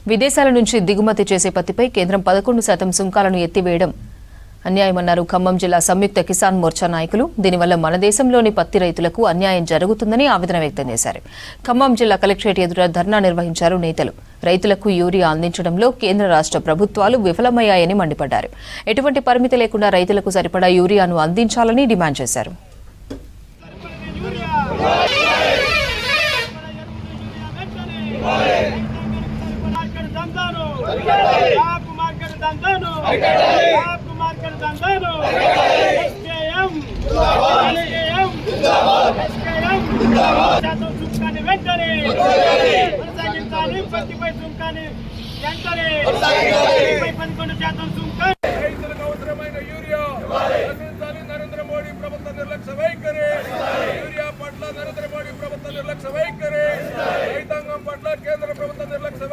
విదేశాల నుంచి దిగుమతి చేసే పత్తిపై కేంద్రం 11% సుంకాలను ఎత్తివేయడం అన్యాయమన్నారు ఖమ్మం జిల్లా సంయుక్త కిసాన్ మోర్చా నాయకులు. దీనివల్ల మన దేశంలోని పత్తి రైతులకు అన్యాయం జరుగుతుందని ఆవేదన వ్యక్తం చేశారు. ఖమ్మం జిల్లా కలెక్టరేట్ ఎదుట ధర్నా నిర్వహించారు నేతలు. రైతులకు యూరియా అందించడంలో కేంద్ర రాష్ట్ర ప్రభుత్వాలు విఫలమయ్యాయని మండిపడ్డారు. ఎటువంటి పరిమితి లేకుండా రైతులకు సరిపడా యూరియాను అందించాలని డిమాండ్ చేశారు. రైతులకు అవసరమైన యూరియా నరేంద్ర మోడీ ప్రభుత్వ నిర్లక్ష్య వైఖరి. యూరియా పట్ల నరేంద్ర మోడీ ప్రభుత్వ నిర్లక్ష్య వైఖరి. రైతాంగం పట్ల కేంద్ర ప్రభుత్వ నిర్లక్ష్య